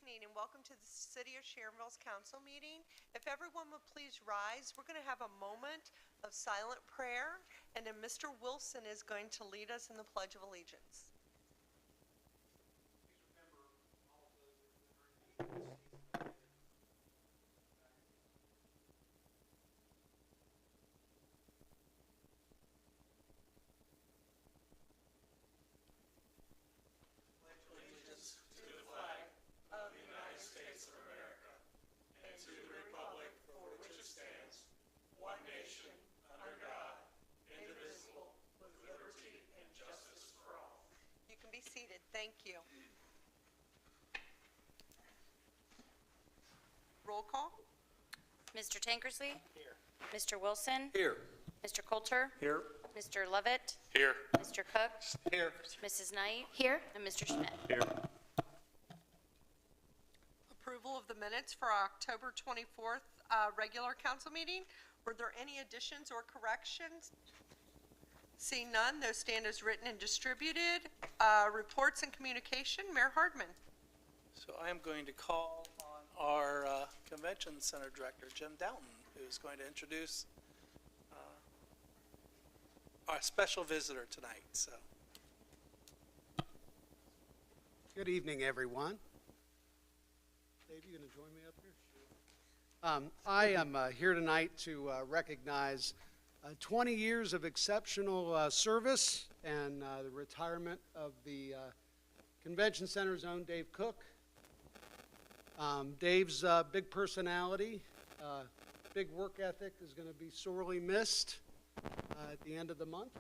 evening and welcome to the City of Sharonville's council meeting. If everyone would please rise, we're going to have a moment of silent prayer, and then Mr. Wilson is going to lead us in the Pledge of Allegiance. Seated. Thank you. Roll call. Mr. Tankersley? Here. Mr. Wilson? Here. Mr. Coulter? Here. Mr. Lovett? Here. Mr. Cook? Here. Mrs. Knight? Here. And Mr. Schmidt? Here. Approval of the minutes for our October 24th regular council meeting. Were there any additions or corrections? Seeing none, those stand as written and distributed. Reports and communication, Mayor Hardman. So I am going to call on our Convention Center Director, Jim Doughton, who's going to introduce our special visitor tonight. So, good evening, everyone. Dave, you going to join me up here? Sure. I am here tonight to recognize 20 years of exceptional service and the retirement of the Convention Center's own Dave Cook. Dave's big personality, big work ethic is going to be sorely missed at the end of the month.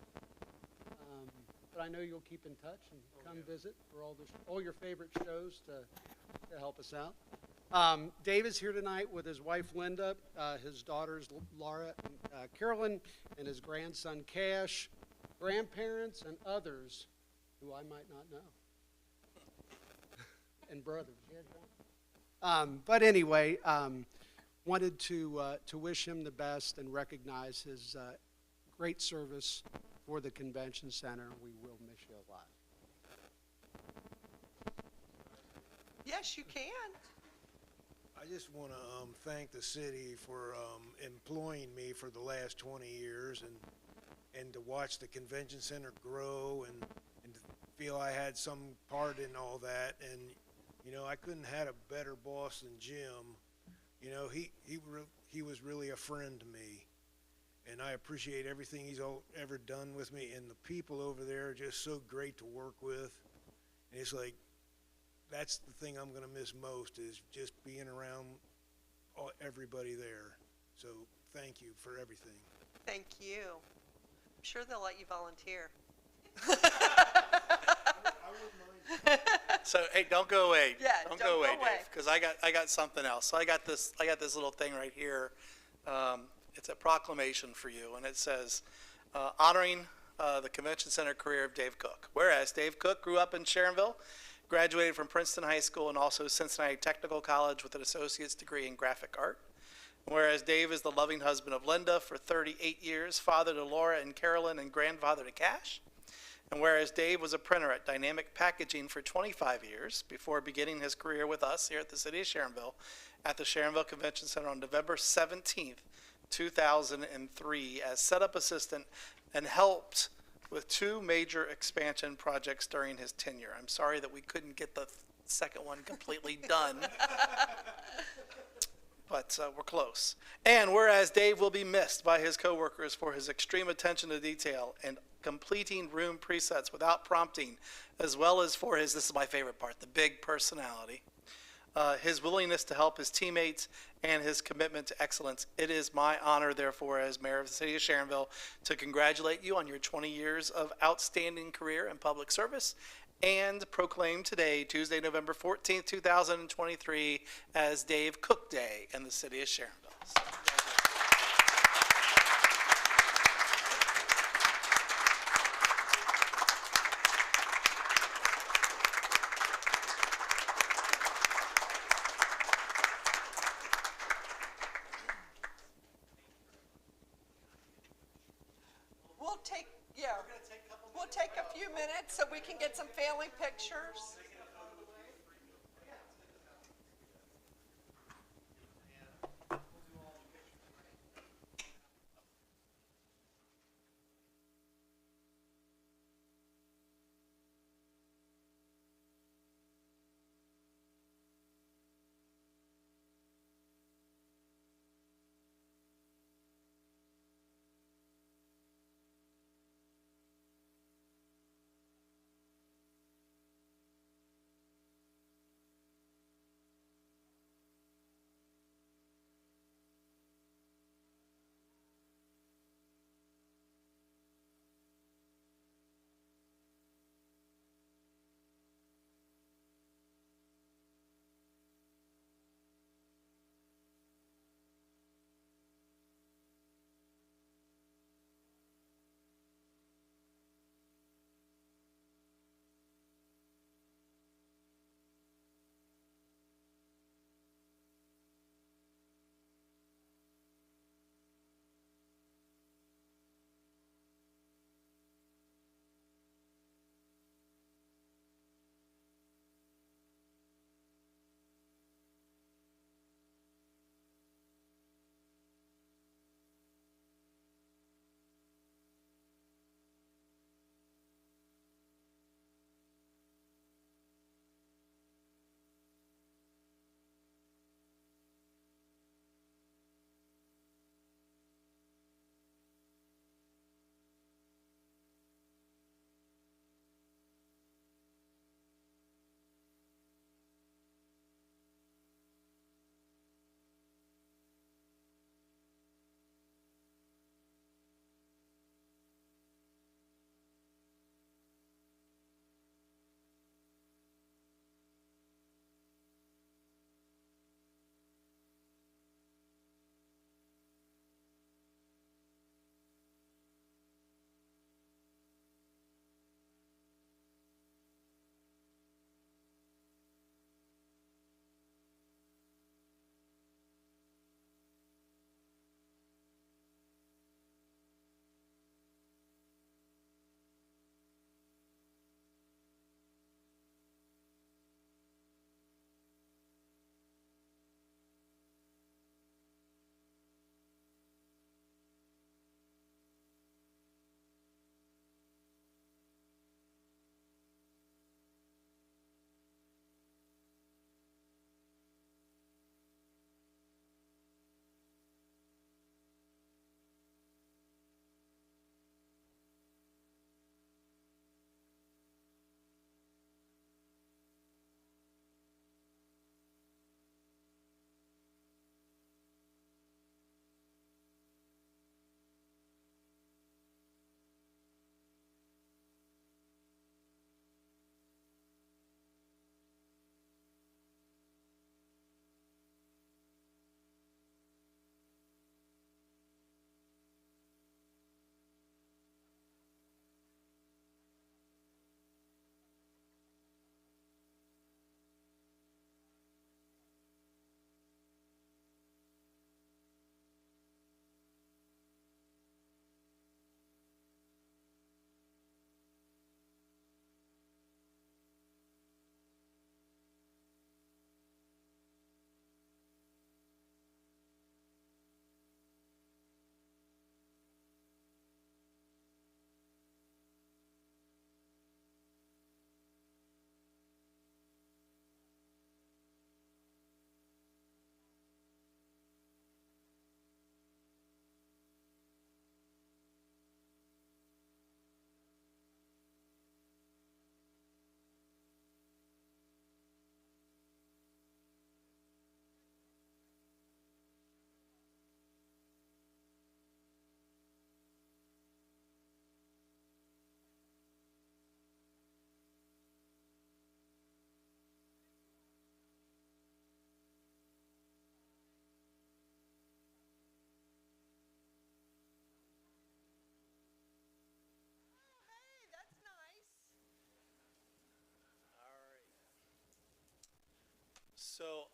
But I know you'll keep in touch and come visit for all your favorite shows to help us out. Dave is here tonight with his wife Linda, his daughters Laura and Carolyn, and his grandson Cash, grandparents and others who I might not know, and brothers. But anyway, wanted to wish him the best and recognize his great service for the Convention Center. We will miss you a lot. Yes, you can. I just want to thank the city for employing me for the last 20 years and to watch the Convention Center grow and to feel I had some part in all that. And, you know, I couldn't have had a better boss than Jim. You know, he was really a friend to me. And I appreciate everything he's ever done with me. And the people over there are just so great to work with. And it's like, that's the thing I'm going to miss most is just being around everybody there. So thank you for everything. Thank you. I'm sure they'll let you volunteer. So hey, don't go away. Yeah, don't go away, Dave, because I got something else. So I got this little thing right here. It's a proclamation for you, and it says, honoring the Convention Center career of Dave Cook. Whereas Dave Cook grew up in Sharonville, graduated from Princeton High School and also Cincinnati Technical College with an associate's degree in graphic art. Whereas Dave is the loving husband of Linda for 38 years, father to Laura and Carolyn, and grandfather to Cash. And whereas Dave was a printer at Dynamic Packaging for 25 years before beginning his career with us here at the City of Sharonville at the Sharonville Convention Center on November 17th, 2003 as setup assistant and helped with 2 major expansion projects during his tenure. I'm sorry that we couldn't get the second one completely done, but we're close. And whereas Dave will be missed by his coworkers for his extreme attention to detail and completing room presets without prompting, as well as for his, this is my favorite part, the big personality, his willingness to help his teammates, and his commitment to excellence. It is my honor, therefore, as mayor of the City of Sharonville, to congratulate you on your 20 years of outstanding career in public service and proclaim today, Tuesday, November 14th, 2023, as Dave Cook Day in the City of Sharonville. We'll take a few minutes so we can get some family pictures.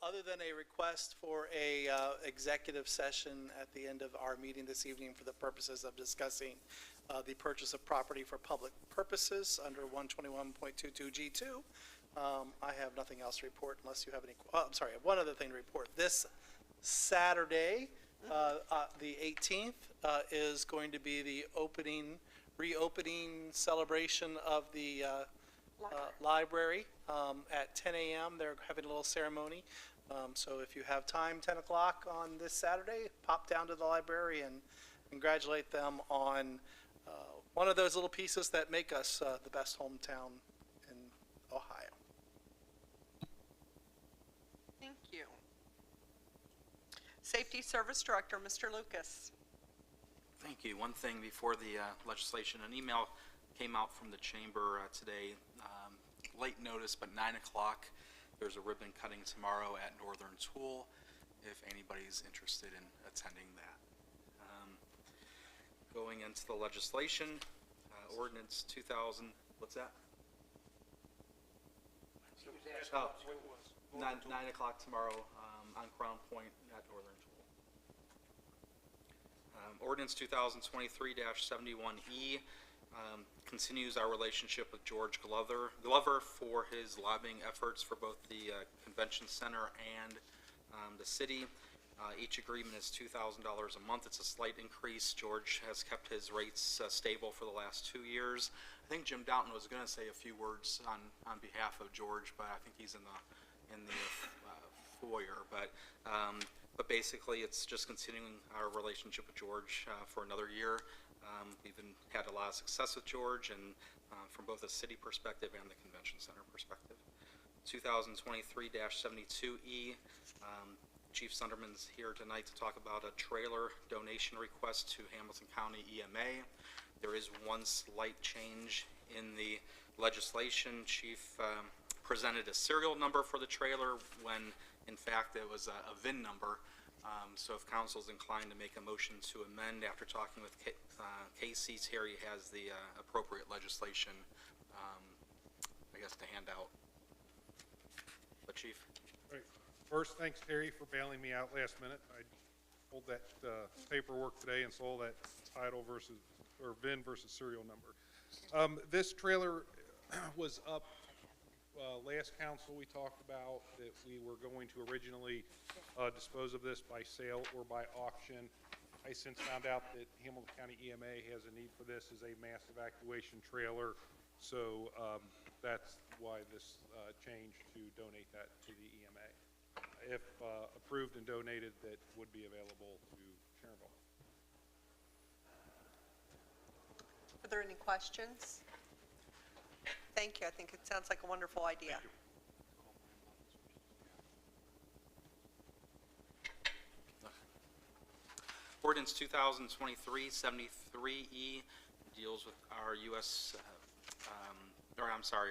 Other than a request for a executive session at the end of our meeting this evening for the purposes of discussing the purchase of property for public purposes under 121.22G2, I have nothing else to report unless you have any, I'm sorry, I have one other thing to report. This Saturday, the 18th, is going to be the reopening celebration of the library at 10 a.m. They're having a little ceremony. So if you have time, 10 o'clock on this Saturday, pop down to the library and congratulate them on one of those little pieces that make us the best hometown in Ohio. Thank you. Safety Service Director, Mr. Lucas. Thank you. One thing before the legislation, an email came out from the chamber today, late notice, but 9 o'clock. There's a ribbon cutting tomorrow at Northern Tool, if anybody's interested in attending that. Going into the legislation, ordinance 2000, what's that? Oh, 9 o'clock tomorrow on Crown Point at Northern Tool. Ordinance 2023-71E continues our relationship with George Glover for his lobbying efforts for both the convention center and the city. Each agreement is $2,000 a month. It's a slight increase. George has kept his rates stable for the last 2 years. I think Jim Downton was going to say a few words on behalf of George, but I think he's in the foyer. But basically, it's just continuing our relationship with George for another year. We've had a lot of success with George, and from both a city perspective and the convention center perspective. 2023-72E. Chief Sunderman's here tonight to talk about a trailer donation request to Hamilton County EMA. There is one slight change in the legislation. Chief presented a serial number for the trailer when, in fact, it was a VIN number. So if council is inclined to make a motion to amend after talking with Casey, Terry has the appropriate legislation, I guess, to hand out. But Chief? Right. First, thanks, Terry, for bailing me out last minute. I pulled that paperwork today and saw that title versus, or VIN versus serial number. This trailer was up last council. We talked about that we were going to originally dispose of this by sale or by auction. I since found out that Hamilton County EMA has a need for this as a mass evacuation trailer. So that's why this change to donate that to the EMA. If approved and donated, that would be available to Sharonville. Are there any questions? Thank you. I think it sounds like a wonderful idea. Ordinance 2023-73E deals with our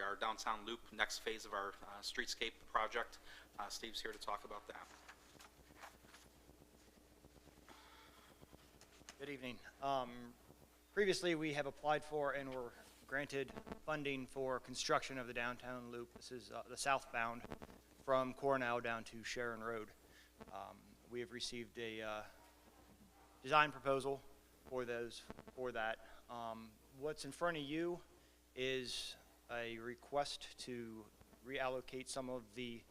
our downtown loop, next phase of our streetscape project. Steve's here to talk about that. Good evening. Previously, we have applied for and were granted funding for construction of the downtown loop. This is the southbound from Cornell down to Sharon Road. We have received a design proposal for that. What's in front of you is a request to reallocate some of the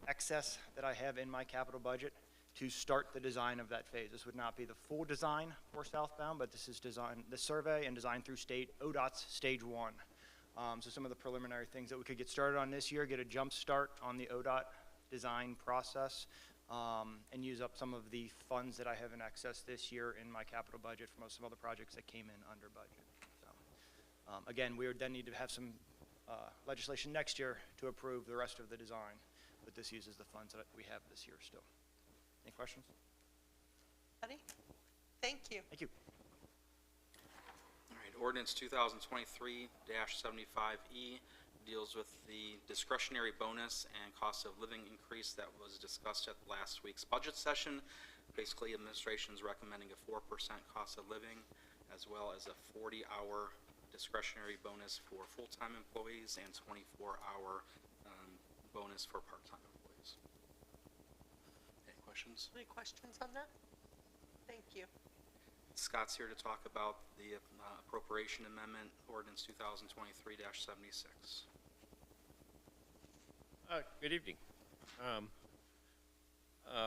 excess that I have in my capital budget to start the design of that phase. This would not be the full design for southbound, but this is design, the survey and design through ODOT's stage 1. So some of the preliminary things that we could get started on this year, get a jump start on the ODOT design process, and use up some of the funds that I have in excess this year in my capital budget from some other projects that came in under budget. So, again, we would then need to have some legislation next year to approve the rest of the design, but this uses the funds that we have this year still. Any questions? Ready? Thank you. Thank you. All right, ordinance 2023-75E deals with the discretionary bonus and cost of living increase that was discussed at last week's budget session. Basically, administration is recommending a 4% cost of living as well as a 40-hour discretionary bonus for full-time employees and 24-hour bonus for part-time employees. questions. Any questions on that? Thank you. Scott's here to talk about the appropriation amendment, ordinance 2023-76. Good evening.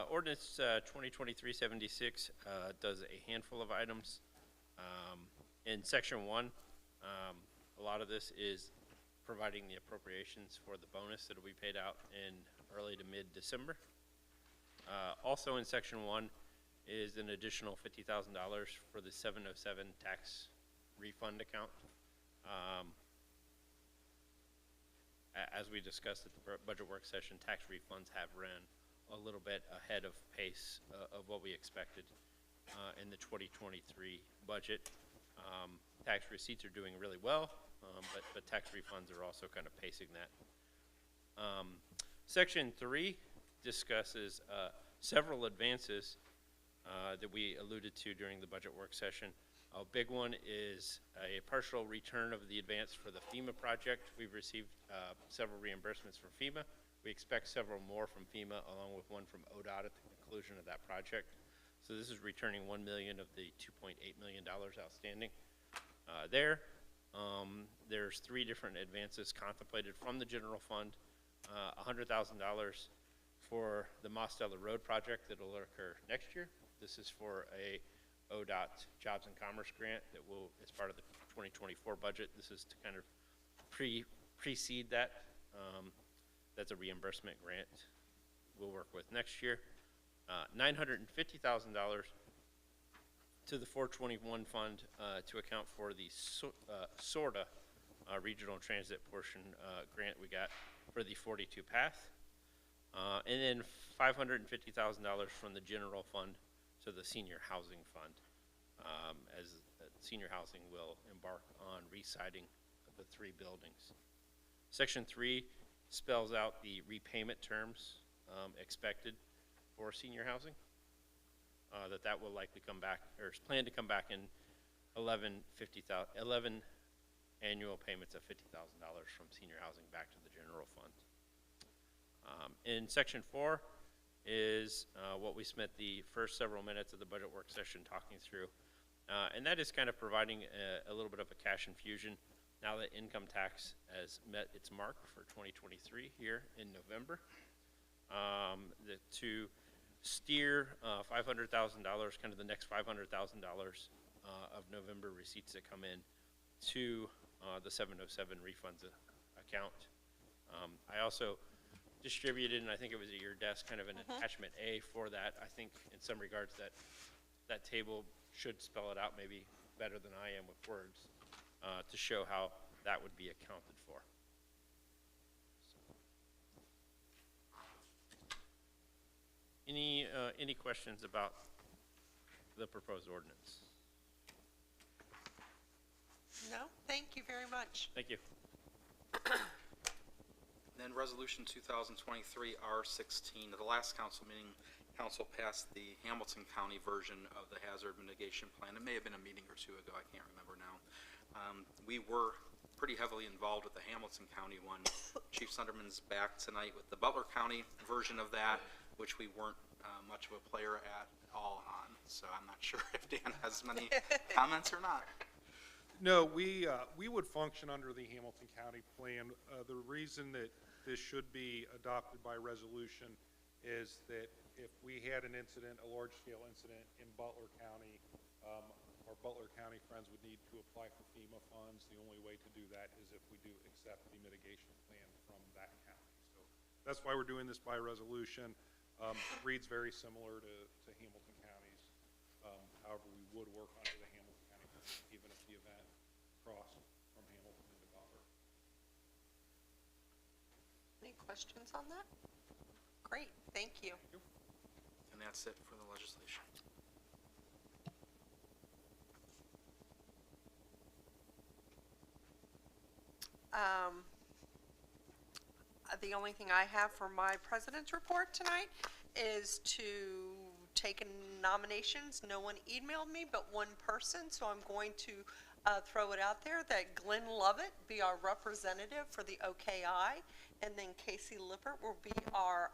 Ordinance 2023-76 does a handful of items. In Section 1, a lot of this is providing the appropriations for the bonus that will be paid out in early to mid-December. Also in Section 1 is an additional $50,000 for the 707 tax refund account. As we discussed at the budget work session, tax refunds have ran a little bit ahead of pace of what we expected in the 2023 budget. Tax receipts are doing really well, but tax refunds are also kind of pacing that. Section 3 discusses several advances that we alluded to during the budget work session. A big one is a partial return of the advance for the FEMA project. We've received several reimbursements from FEMA. We expect several more from FEMA, along with one from ODOT at the conclusion of that project. So this is returning $1 million of the $2.8 million outstanding there. There's 3 different advances contemplated from the general fund. $100,000 for the Mostella Road project that will occur next year. This is for a ODOT Jobs and Commerce grant that will, as part of the 2024 budget. This is to kind of precede that. That's a reimbursement grant we'll work with next year. $950,000 to the 421 fund to account for the SORTA regional transit portion grant we got for the 42 path. And then $550,000 from the general fund to the senior housing fund, as senior housing will embark on re-siding the 3 buildings. Section 3 spells out the repayment terms expected for senior housing. That will likely come back, or is planned to come back in 11 annual payments of $50,000 from senior housing back to the general fund. In Section 4 is what we spent the first several minutes of the budget work session talking through. And that is kind of providing a little bit of a cash infusion now that income tax has met its mark for 2023 here in November. To steer $500,000, kind of the next $500,000 of November receipts that come in to the 707 refunds account. I also distributed, and I think it was at your desk, kind of an attachment A for that. I think in some regards that table should spell it out maybe better than I am with words to show how that would be accounted for. Any questions about the proposed ordinance? No? Thank you very much. Thank you. Then Resolution 2023 R16. At the last council meeting, council passed the Hamilton County version of the hazard mitigation plan. It may have been a meeting or 2 ago. I can't remember now. We were pretty heavily involved with the Hamilton County one. Chief Sunderman's back tonight with the Butler County version of that, which we weren't much of a player at all on. So I'm not sure if Dan has many comments or not. No, we would function under the Hamilton County plan. The reason that this should be adopted by resolution is that if we had an incident, a large-scale incident in Butler County, our Butler County friends would need to apply for FEMA funds. The only way to do that is if we do accept the mitigation plan from that county. So that's why we're doing this by resolution. Reads very similar to Hamilton County's. However, we would work under the Hamilton County plan, even if the event crossed from Hamilton into Butler. Any questions on that? Great, thank you. And that's it for the legislation. The only thing I have for my president's report tonight is to take nominations. No one emailed me but one person, so I'm going to throw it out there that Glenn Lovett be our representative for the OKI, and then Casey Lippert will be our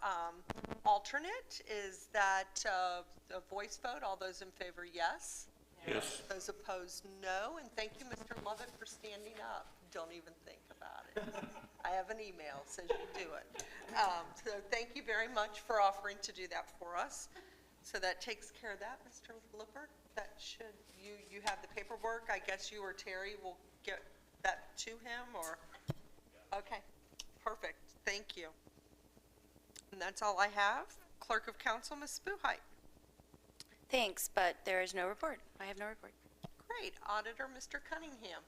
alternate. Is that a voice vote? All those in favor, yes? Yes. Those opposed, no. And thank you, Mr. Lovett, for standing up. Don't even think about it. I have an email, says you do it. So thank you very much for offering to do that for us. So that takes care of that, Mr. Lippert. That should, you have the paperwork. I guess you or Terry will get that to him, or? Okay, perfect. Thank you. And that's all I have. Clerk of Council, Ms. Spuhite. Thanks, but there is no report. I have no report. Great. Auditor, Mr. Cunningham.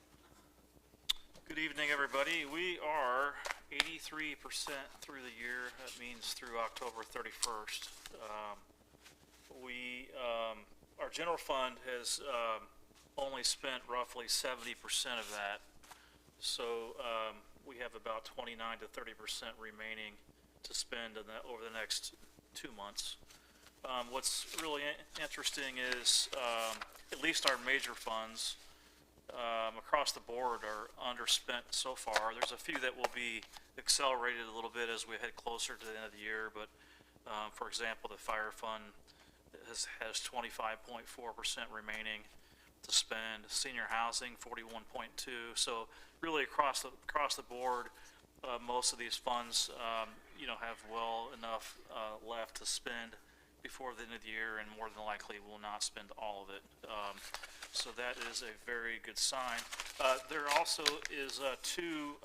Good evening, everybody. We are 83% through the year. That means through October 31st. Our general fund has only spent roughly 70% of that. So we have about 29 to 30% remaining to spend over the next 2 months. What's really interesting is at least our major funds across the board are underspent so far. There's a few that will be accelerated a little bit as we head closer to the end of the year, but for example, the fire fund has 25.4% remaining to spend. Senior housing, 41.2. So really across the board, most of these funds, have well enough left to spend before the end of the year, and more than likely will not spend all of it. So that is a very good sign. There also is two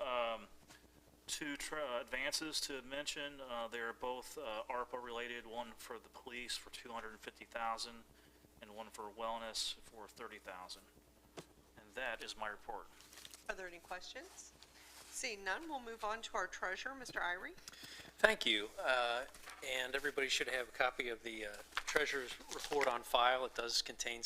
advances to mention. They are both ARPA related, one for the police for $250,000 and one for wellness for $30,000. And that is my report. Are there any questions? Seeing none, we'll move on to our treasurer, Mr. Irie. Thank you. And everybody should have a copy of the treasurer's report on file. It does contain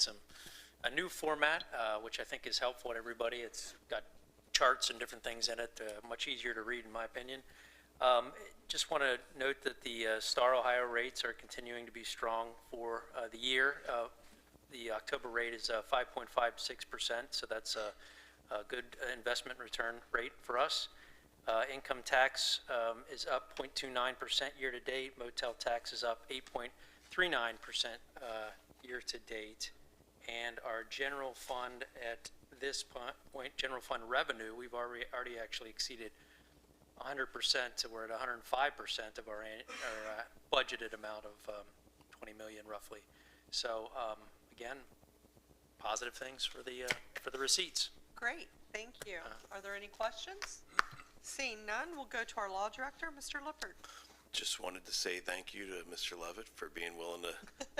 a new format, which I think is helpful to everybody. It's got charts and different things in it, much easier to read in my opinion. Just want to note that the Star Ohio rates are continuing to be strong for the year. The October rate is 5.56%, so that's a good investment return rate for us. Income tax is up 0.29% year to date. Motel tax is up 8.39% year to date. And our general fund at this point, general fund revenue, we've already actually exceeded 100%. So we're at 105% of our budgeted amount of 20 million roughly. So again, positive things for the receipts. Great, thank you. Are there any questions? Seeing none, we'll go to our law director, Mr. Lippert. Just wanted to say thank you to Mr. Levitt for being willing to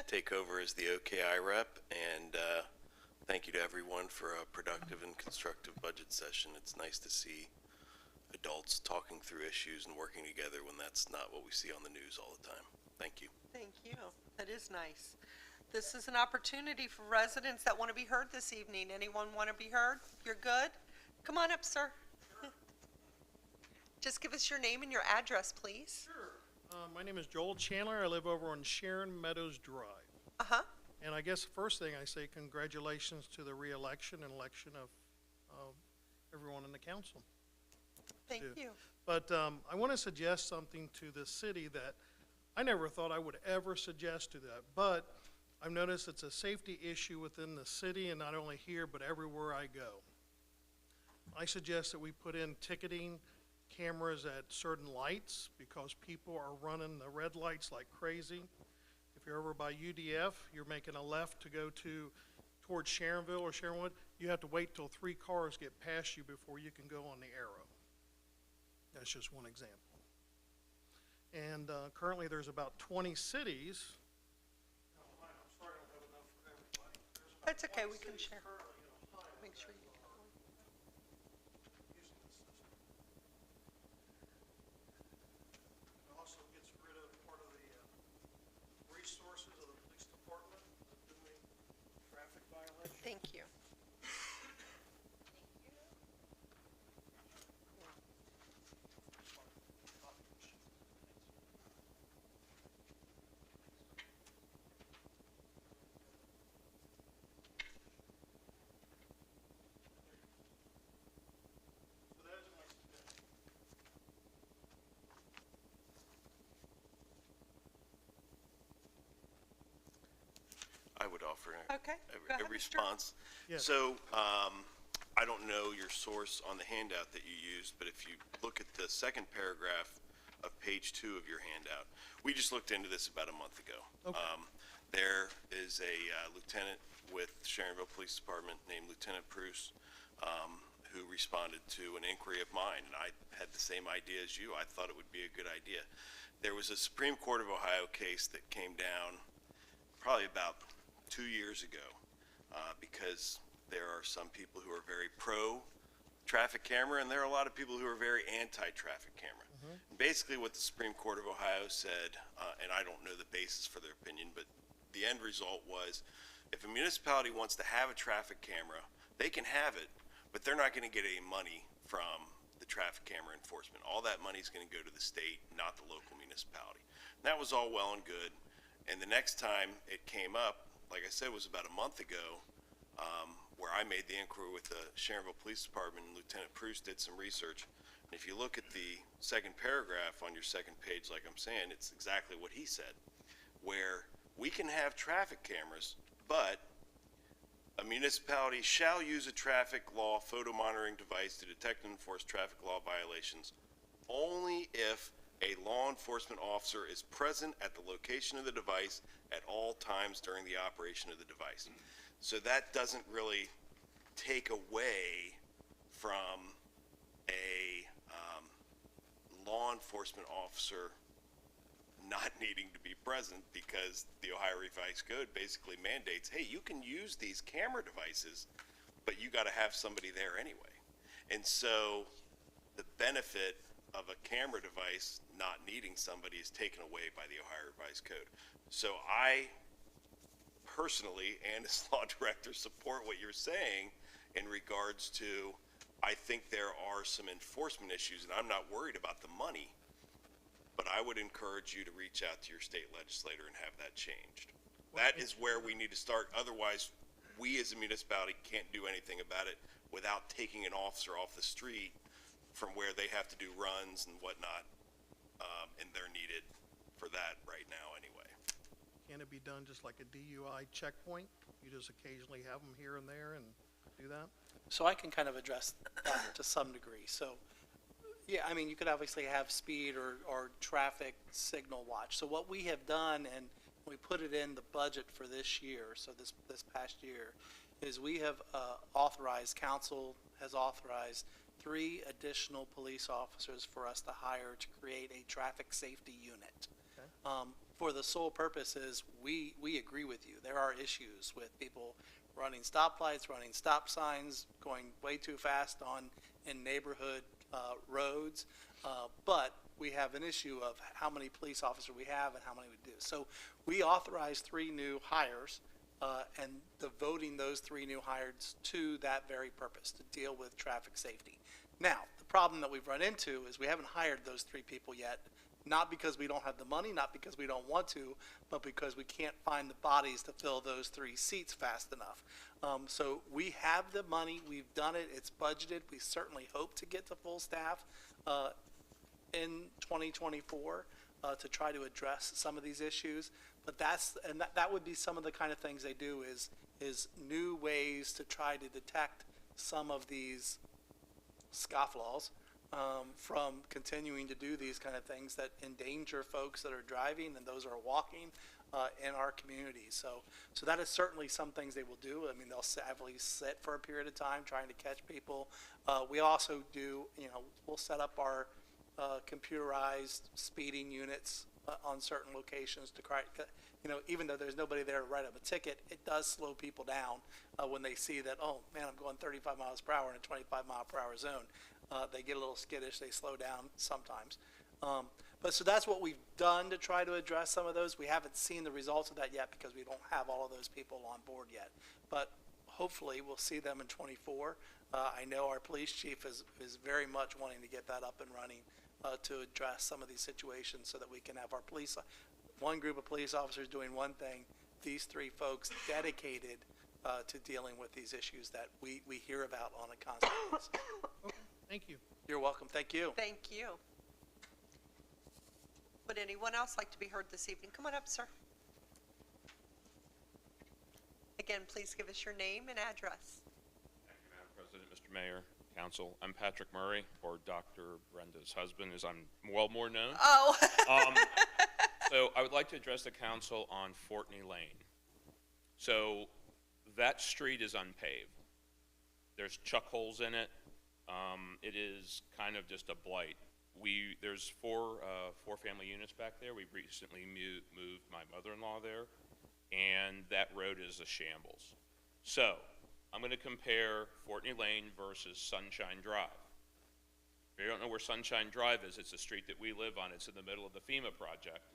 take over as the OKI rep, and thank you to everyone for a productive and constructive budget session. It's nice to see adults talking through issues and working together when that's not what we see on the news all the time. Thank you. Thank you. That is nice. This is an opportunity for residents that want to be heard this evening. Anyone want to be heard? You're good? Come on up, sir. Just give us your name and your address, please. Sure. My name is Joel Chandler. I live over on Sharon Meadows Drive. Uh-huh. And I guess the first thing I say, congratulations to the re-election and election of everyone in the council. Thank you. But I want to suggest something to the city that I never thought I would ever suggest to that. But I've noticed it's a safety issue within the city, and not only here, but everywhere I go. I suggest that we put in ticketing cameras at certain lights because people are running the red lights like crazy. If you're over by UDF, you're making a left to go towards Sharonville or Sharonwood, you have to wait till 3 cars get past you before you can go on the arrow. That's just one example. And currently there's about 20 cities. I'm sorry I don't have enough for everybody. That's okay, we can share. Make sure you get one. It also gets rid of part of the resources of the police department doing traffic violations. Thank you. would offer Okay, go a ahead, Mr. response. Yes. So, I don't know your source on the handout that you used, but if you look at the second paragraph of page 2 of your handout, we just looked into this about a month ago. Okay. There is a lieutenant with Sharonville Police Department named Lieutenant Bruce, who responded to an inquiry of mine, and I had the same idea as you. I thought it would be a good idea. There was a Supreme Court of Ohio case that came down probably about 2 years ago, because there are some people who are very pro-traffic camera, and there are a lot of people who are very anti-traffic camera. And basically what the Supreme Court of Ohio said, and I don't know the basis for their opinion, but the end result was, if a municipality wants to have a traffic camera, they can have it, but they're not going to get any money from the traffic camera enforcement. All that money is going to go to the state, not the local municipality. And that was all well and good. And the next time it came up, like I said, was about a month ago, where I made the inquiry with the Sharonville Police Department, and Lieutenant Bruce did some research. And if you look at the second paragraph on your second page, like I'm saying, it's exactly what he said, where we can have traffic cameras, but a municipality shall use a traffic law photo monitoring device to detect and enforce traffic law violations only if a law enforcement officer is present at the location of the device at all times during the operation of the device. So that doesn't really take away from a law enforcement officer not needing to be present, because the Ohio Revised Code basically mandates, hey, you can use these camera devices, but you got to have somebody there anyway. And so the benefit of a camera device not needing somebody is taken away by the Ohio Revised Code. So I personally, and as law director, support what you're saying in regards to, I think there are some enforcement issues, and I'm not worried about the money, but I would encourage you to reach out to your state legislator and have that changed. That is where we need to start. Otherwise, we as a municipality can't do anything about it without taking an officer off the street from where they have to do runs and whatnot, and they're needed for that right now anyway. Can it be done just like a DUI checkpoint? You just occasionally have them here and there and do that? So I can kind of address that to some degree. So, yeah, I mean, you could obviously have speed or traffic signal watch. So what we have done, and we put it in the budget for this year, so this past year, is we have authorized, council has authorized 3 additional police officers for us to hire to create a traffic safety unit. Okay. For the sole purpose is, we agree with you. There are issues with people running stoplights, running stop signs, going way too fast in neighborhood roads, but we have an issue of how many police officers we have and how many we do. So we authorized 3 new hires, and devoting those 3 new hires to that very purpose, to deal with traffic safety. Now, the problem that we've run into is we haven't hired those 3 people yet, not because we don't have the money, not because we don't want to, but because we can't find the bodies to fill those 3 seats fast enough. So we have the money, we've done it, it's budgeted. We certainly hope to get to full staff in 2024 to try to address some of these issues. But that would be some of the kind of things they do, is new ways to try to detect some of these scofflaws from continuing to do these kind of things that endanger folks that are driving and those that are walking in our community. So that is certainly some things they will do. I mean, they'll savvily sit for a period of time trying to catch people. We also do, we'll set up our computerized speeding units on certain locations to try, even though there's nobody there to write up a ticket, it does slow people down when they see that, oh man, I'm going 35 miles per hour in a 25 mile per hour zone. They get a little skittish, they slow down sometimes. But so that's what we've done to try to address some of those. We haven't seen the results of that yet because we don't have all of those people on board yet. But hopefully we'll see them in '24. I know our police chief is very much wanting to get that up and running to address some of these situations so that we can have our one group of police officers doing one thing, these 3 folks dedicated to dealing with these issues that we hear about on a constant basis. Thank you. You're welcome. Thank you. Thank you. Would anyone else like to be heard this evening? Come on up, sir. Again, please give us your name and address. Thank you, Madam President, Mr. Mayor, Council. I'm Patrick Murray, or Dr. Brenda's husband, as I'm well more known. Oh. So I would like to address the council on Fortney Lane. So that street is unpaved. There's chuck holes in it. It is kind of just a blight. There's four family units back there. We recently moved my mother-in-law there, and that road is a shambles. So I'm going to compare Fortney Lane versus Sunshine Drive. If you don't know where Sunshine Drive is, it's a street that we live on. It's in the middle of the FEMA project,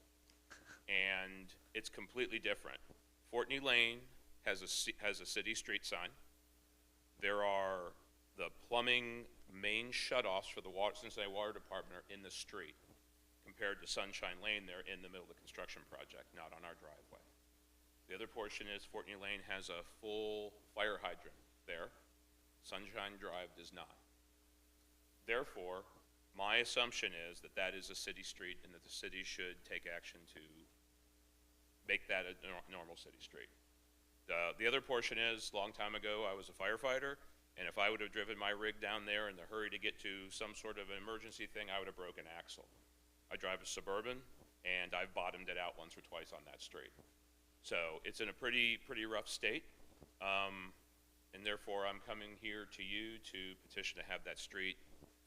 and it's completely different. Fortney Lane has a city street sign. There are the plumbing main shutoffs for the Cincinnati Water Department are in the street, compared to Sunshine Lane. They're in the middle of the construction project, not on our driveway. The other portion is Fortney Lane has a full fire hydrant there. Sunshine Drive does not. Therefore, my assumption is that that is a city street and that the city should take action to make that a normal city street. The other portion is, long time ago, I was a firefighter, and if I would have driven my rig down there in the hurry to get to some sort of an emergency thing, I would have broken an axle. I drive a Suburban, and I've bottomed it out once or twice on that street. So it's in a pretty rough state, and therefore I'm coming here to you to petition to have that street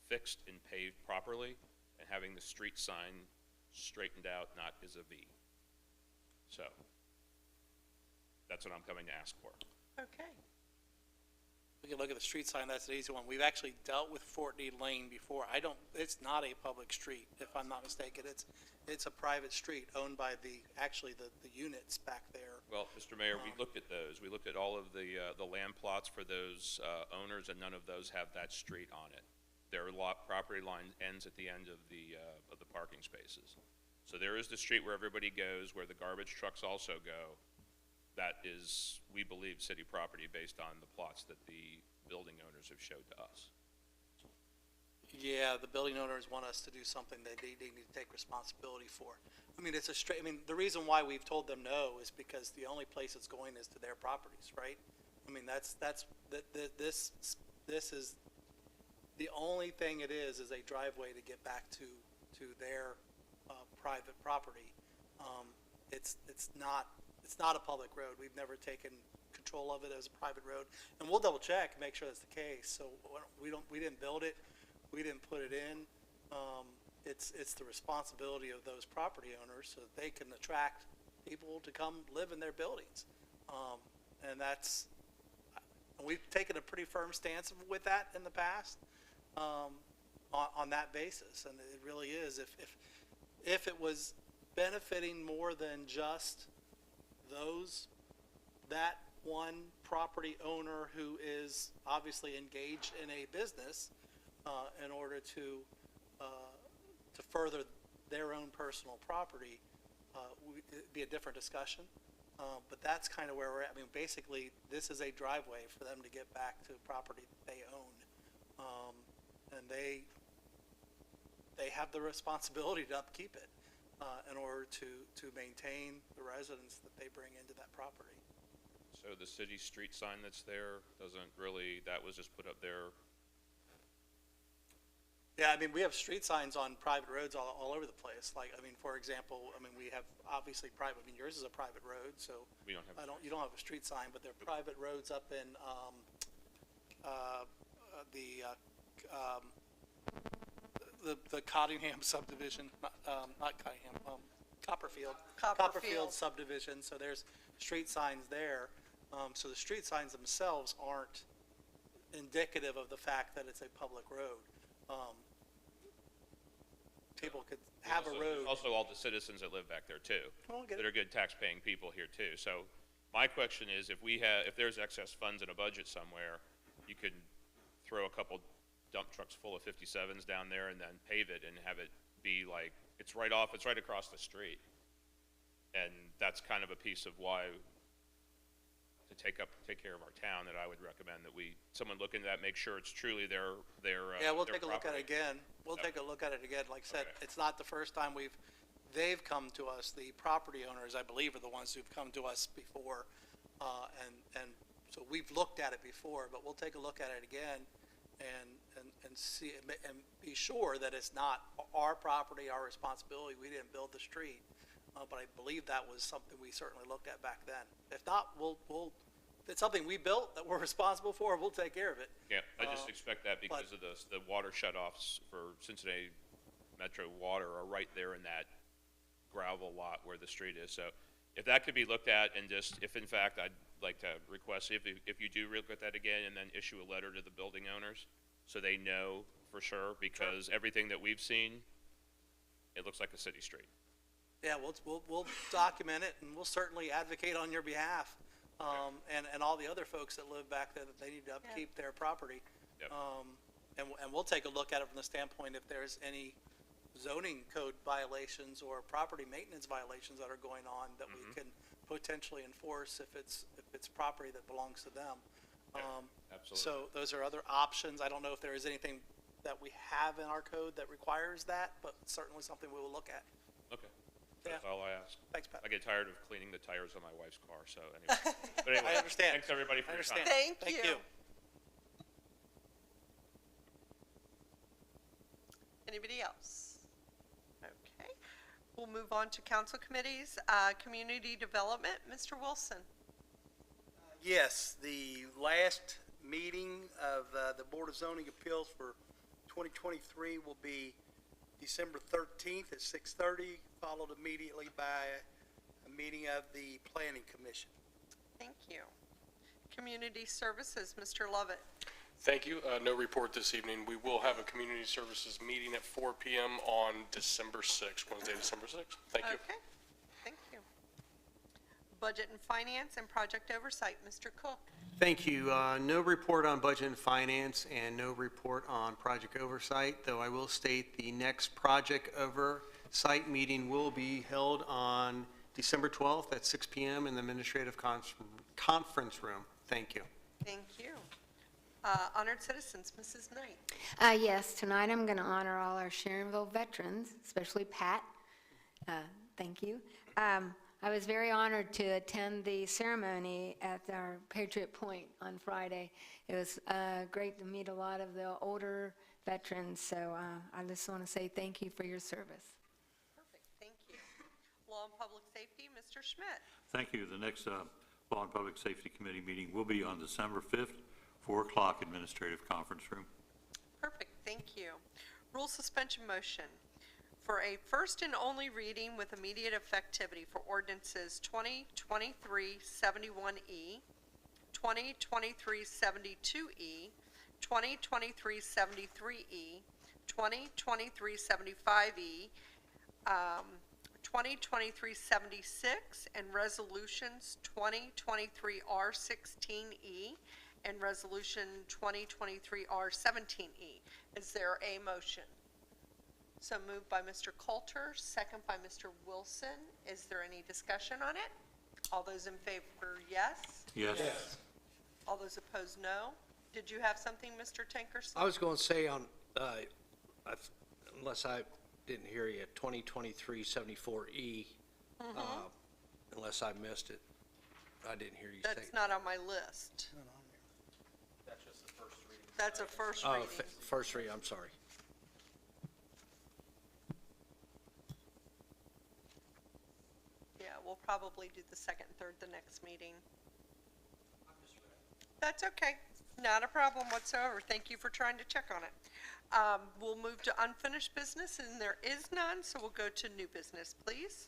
fixed and paved properly, and having the street sign straightened out, not as a V. So that's what I'm coming to ask for. Okay. We can look at the street sign, that's an easy one. We've actually dealt with Fortney Lane before. It's not a public street, if I'm not mistaken. It's a private street owned by the units back there. Well, Mr. Mayor, we looked at those. We looked at all of the land plots for those owners, and none of those have that street on it. Their property line ends at the end of the parking spaces. So there is the street where everybody goes, where the garbage trucks also go. That is, we believe, city property based on the plots that the building owners have showed to us. Yeah, the building owners want us to do something that they need to take responsibility for. I mean, the reason why we've told them no is because the only place it's going is to their properties, right? I mean, this is, the only thing it is a driveway to get back to their private property. It's not a public road. We've never taken control of it as a private road, and we'll double check and make sure that's the case. So we didn't build it, we didn't put it in. It's the responsibility of those property owners so that they can attract people to come live in their buildings, and we've taken a pretty firm stance with that in the past on that basis, and it really is. If it was benefiting more than just that one property owner who is obviously engaged in a business in order to further their own personal property, it'd be a different discussion. But that's kind of where we're at. I mean, basically, this is a driveway for them to get back to property that they own, and they have the responsibility to upkeep it in order to maintain the residents that they bring into that property. So the city street sign that's there that was just put up there. Yeah, I mean, we have street signs on private roads all over the place. Like, I mean, for example, we have obviously private, yours is a private road, so. We don't have. You don't have a street sign, but there are private roads up in, the Cottingham subdivision, not Cottingham, Copperfield subdivision, so there's street signs there. So the street signs themselves aren't indicative of the fact that it's a public road. People could have a road. Also all the citizens that live back there too, that are good tax-paying people here too. So my question is, if there's excess funds in a budget somewhere, you could throw a couple dump trucks full of 57s down there and then pave it and have it be like, it's right across the street. And that's kind of a piece of why, to take care of our town, that I would recommend that someone look into that, make sure it's truly their Yeah, we'll their take a look at it again. We'll take a look at it again. Like I said, it's not the first time they've come to us. The property owners, I believe, are the ones who've come to us before And so we've looked at it before, but we'll take a look at it again and see, and be sure that it's not our property, our responsibility. We didn't build the street. But I believe that was something we certainly looked at back then. If not, if it's something we built that we're responsible for, we'll take care of it. Yeah, I just expect that because of the water shutoffs for Cincinnati Metro Water are right there in that gravel lot where the street is. So if that could be looked at, and just, if in fact, I'd like to request, if you do look at that again, and then issue a letter to the building owners so they know for sure, because everything that we've seen, it looks like a city street. Yeah, we'll document it, and we'll certainly advocate on your behalf, and all the other folks that live back there, that they need to upkeep their property. Yep. And we'll take a look at it from the standpoint if there's any zoning code violations or property maintenance violations that are going on that we can potentially enforce if it's property that belongs to them. Absolutely. So those are other options. I don't know if there is anything that we have in our code that requires that, but certainly something we will look at. Okay. That's all I ask. Thanks, Pat. I get tired of cleaning the tires on my wife's car, so anyway. But anyway, I understand. Thanks, everybody, for your time. Thank you. Anybody else? Okay. We'll move on to council committees. Community Development, Mr. Wilson. Yes, the last meeting of the Board of Zoning Appeals for 2023 will be December 13th at 6:30, followed immediately by a meeting of the Planning Commission. Thank you. Community Services, Mr. Lovett. Thank you. No report this evening. We will have a community services meeting at 4 p.m. on December 6th, Wednesday, December 6th. Thank you. Okay, thank you. Budget and Finance and Project Oversight, Mr. Cook. Thank you. No report on budget and finance and no report on project oversight, though I will state the next project oversight meeting will be held on December 12th at 6 p.m. in the administrative conference room. Thank you. Thank you. Honored Citizens, Mrs. Knight. Yes, tonight I'm going to honor all our Sharonville veterans, especially Pat. Thank you. I was very honored to attend the ceremony at our Patriot Point on Friday. It was great to meet a lot of the older veterans, so I just want to say thank you for your service. Perfect, thank you. Law and Public Safety, Mr. Schmidt. Thank you. The next Law and Public Safety Committee meeting will be on December 5th, 4 o'clock, Administrative Conference Room. Perfect, thank you. Rule suspension motion for a first and only reading with immediate effectivity for ordinances 2023-71E, 2023-72E, 2023-73E, 2023-75E, 2023-76, and resolutions 2023-R16E and resolution 2023-R17E. Is there a motion? So moved by Mr. Coulter, second by Mr. Wilson. Is there any discussion on it? All those in favor, yes? Yes. All those opposed, no? Did you have something, Mr. Tankersley? I was going to say on, unless I didn't hear you, 2023-74E, unless I missed it. I didn't hear you say. That's not on my list. That's just the first reading. That's a first Oh, reading. first reading, I'm sorry. Yeah, we'll probably do the second and third the next meeting. That's okay. Not a problem whatsoever. Thank you for trying to check on it. We'll move to unfinished business, and there is none, so we'll go to new business, please.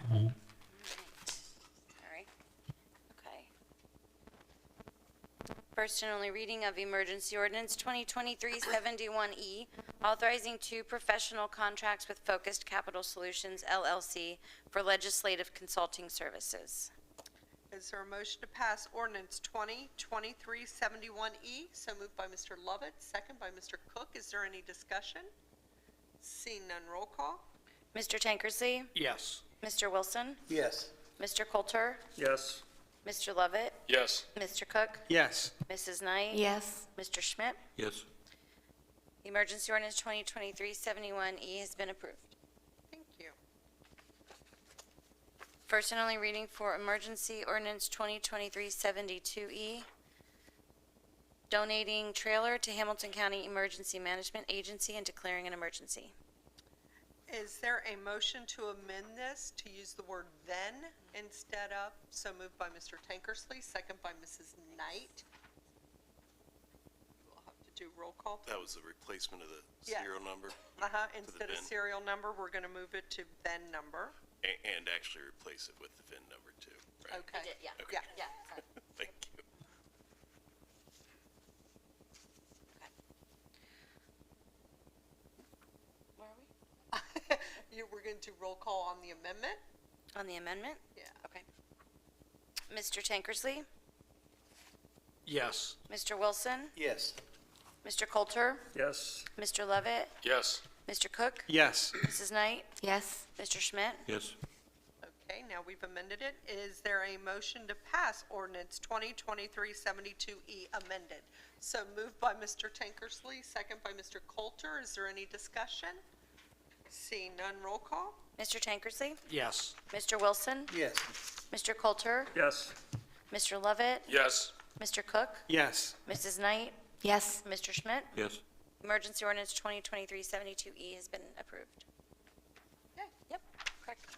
Sorry. Okay. First and only reading of emergency ordinance 2023-71E, authorizing 2 professional contracts with Focused Capital Solutions, LLC, for legislative consulting services. Is there a motion to pass ordinance 2023-71E? So moved by Mr. Lovett, second by Mr. Cook. Is there any discussion? Seeing none, roll call. Mr. Tankersley? Yes. Mr. Wilson? Yes. Mr. Coulter? Yes. Mr. Lovett? Yes. Mr. Cook? Yes. Mrs. Knight? Yes. Mr. Schmidt? Yes. Emergency ordinance 2023-71E has been approved. Thank you. First and only reading for emergency ordinance 2023-72E, donating trailer to Hamilton County Emergency Management Agency and declaring an emergency. Is there a motion to amend this to use the word then instead of? So moved by Mr. Tankersley, second by Mrs. Knight. We'll have to do roll call. That was the replacement of the Yes. serial number. Instead of VIN. serial number, we're going to move it to then number. And actually replace it with the VIN number too, right? Okay. Yeah. Okay. Yeah, sorry. Thank you. Where are we? We're going to do roll call on the amendment? On the amendment? Yeah. Okay. Mr. Tankersley? Yes. Mr. Wilson? Yes. Mr. Coulter? Yes. Mr. Levitt? Yes. Mr. Cook? Yes. Mrs. Knight? Yes. Mr. Schmidt? Yes. Okay, now we've amended it. Is there a motion to pass ordinance 2023-72E amended? So moved by Mr. Tankersley, second by Mr. Coulter. Is there any discussion? Seeing none, roll call. Mr. Tankersley? Yes. Mr. Wilson? Yes. Mr. Coulter? Yes. Mr. Levitt? Yes. Mr. Cook? Yes. Mrs. Knight? Yes. Mr. Schmidt? Yes. Emergency ordinance 2023-72E has been approved. Okay. Yep, correct.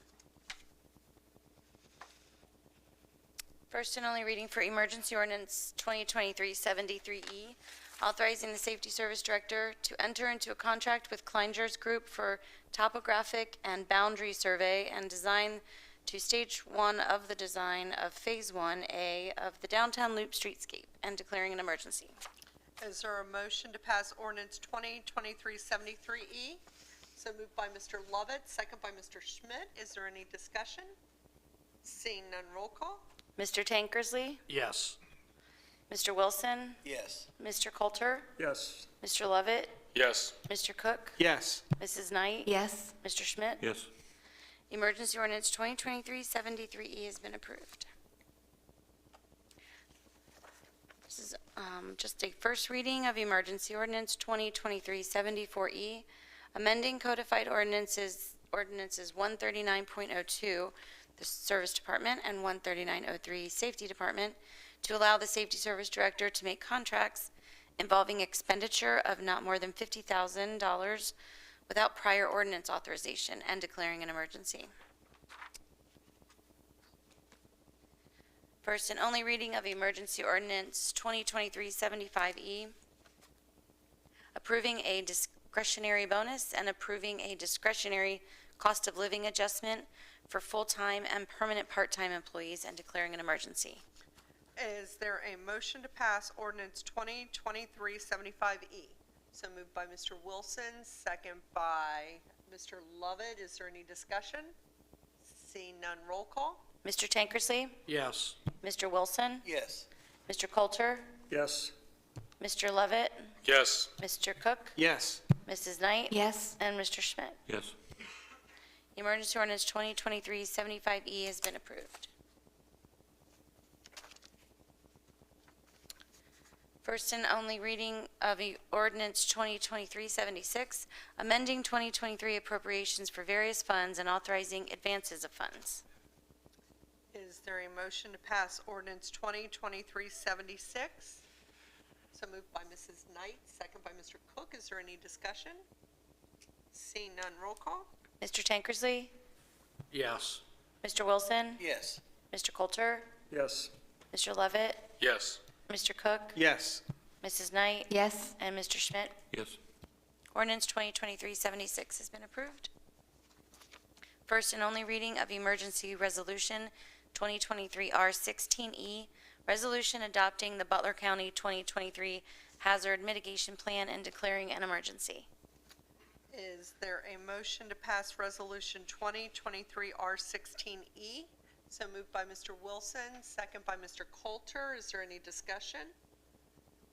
First and only reading for emergency ordinance 2023-73E, authorizing the Safety Service Director to enter into a contract with Kleinger's Group for topographic and boundary survey and design to stage 1 of the design of Phase 1A of the downtown loop streetscape and declaring an emergency. Is there a motion to pass ordinance 2023-73E? So moved by Mr. Lovett, second by Mr. Schmidt. Is there any discussion? Seeing none, roll call. Mr. Tankersley? Yes. Mr. Wilson? Yes. Mr. Coulter? Yes. Mr. Lovett? Yes. Mr. Cook? Yes. Mrs. Knight? Yes. Mr. Schmidt? Yes. Emergency ordinance 2023-73E has been approved. This is just a first reading of emergency ordinance 2023-74E, amending codified ordinances 139.02, the Service Department, and 139.03, Safety Department, to allow the Safety Service Director to make contracts involving expenditure of not more than $50,000 without prior ordinance authorization and declaring an emergency. First and only reading of emergency ordinance 2023-75E, approving a discretionary bonus and approving a discretionary cost of living adjustment for full-time and permanent part-time employees and declaring an emergency. Is there a motion to pass ordinance 2023-75E? So moved by Mr. Wilson, second by Mr. Lovett. Is there any discussion? Seeing none, roll call. Mr. Tankersley? Yes. Mr. Wilson? Yes. Mr. Coulter? Yes. Mr. Levitt? Yes. Mr. Cook? Yes. Mrs. Knight? Yes. And Mr. Schmidt? Yes. Emergency ordinance 2023-75E has been approved. First and only reading of ordinance 2023-76, amending 2023 appropriations for various funds and authorizing advances of funds. Is there a motion to pass ordinance 2023-76? So moved by Mrs. Knight, second by Mr. Cook. Is there any discussion? Seeing none, roll call. Mr. Tankersley? Yes. Mr. Wilson? Yes. Mr. Coulter? Yes. Mr. Levitt? Yes. Mr. Cook? Yes. Mrs. Knight? Yes. And Mr. Schmidt? Yes. Ordinance 2023-76 has been approved. First and only reading of emergency resolution 2023-R16E, resolution adopting the Butler County 2023 Hazard Mitigation Plan and declaring an emergency. Is there a motion to pass resolution 2023-R16E? So moved by Mr. Wilson, second by Mr. Coulter. Is there any discussion?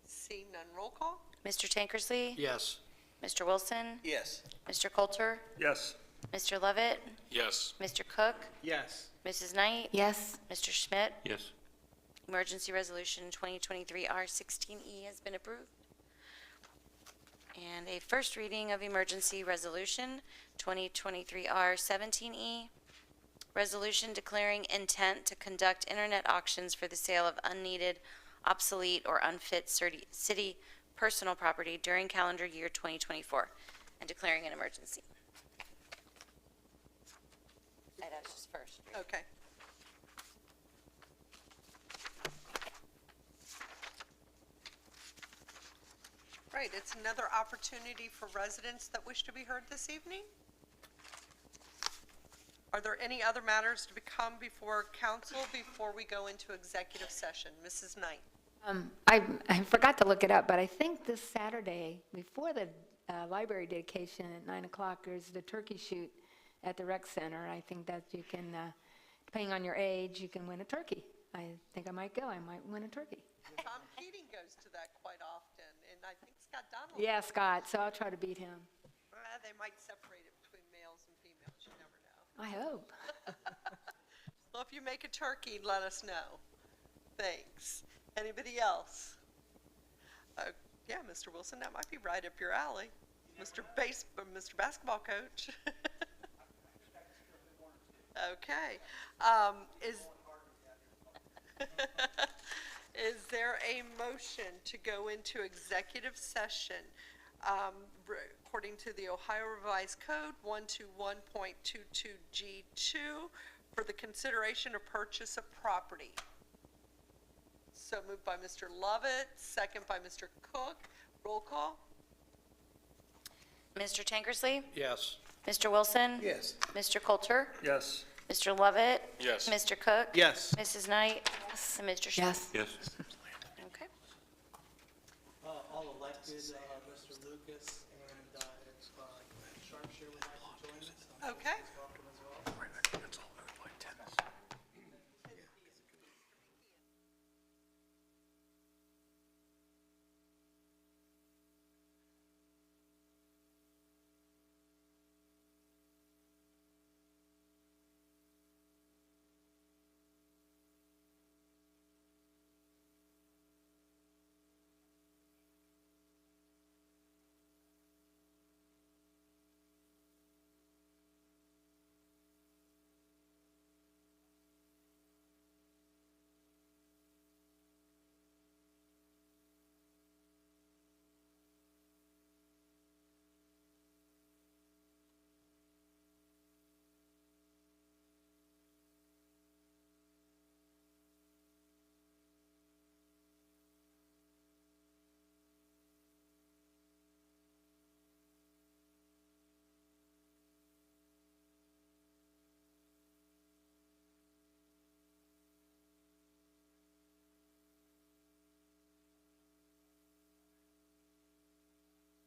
Seeing none, roll call. Mr. Tankersley? Yes. Mr. Wilson? Yes. Mr. Coulter? Yes. Mr. Levitt? Yes. Mr. Cook? Yes. Mrs. Knight? Yes. Mr. Schmidt? Yes. Emergency resolution 2023-R16E has been approved. And a first reading of emergency resolution 2023-R17E, Resolution declaring intent to conduct internet auctions for the sale of unneeded, obsolete, or unfit city personal property during calendar year 2024, and declaring an emergency. That's just first. Okay. Right, it's another opportunity for residents that wish to be heard this evening. Are there any other matters to come before council before we go into executive session? Mrs. Knight? I forgot to look it up, but I think this Saturday, before the library dedication at 9 o'clock, there's the turkey shoot at the rec center. I think that you can, depending on your age, you can win a turkey. I think I might go. I might win a turkey. Tom Keating goes to that quite often, and I think Scott Donald. Yeah, Scott, so I'll try to beat him. They might separate it between males and females, you never know. I hope. Well, if you make a turkey, let us know. Thanks. Anybody else? Yeah, Mr. Wilson, that might be right up your alley. Mr. Basketball coach. Okay. Is there a motion to go into executive session according to the Ohio Revised Code 121.22G2 for the consideration of purchase of property? So moved by Mr. Lovett, second by Mr. Cook. Roll call? Mr. Tankersley? Yes. Mr. Wilson? Yes. Mr. Coulter? Yes. Mr. Lovett? Yes. Mr. Cook? Yes. Mrs. Knight? Yes. And Mr. Schmidt? Yes. Yes. Okay. All elected, Mr. Lucas and Sharpshire would like to join us. Okay.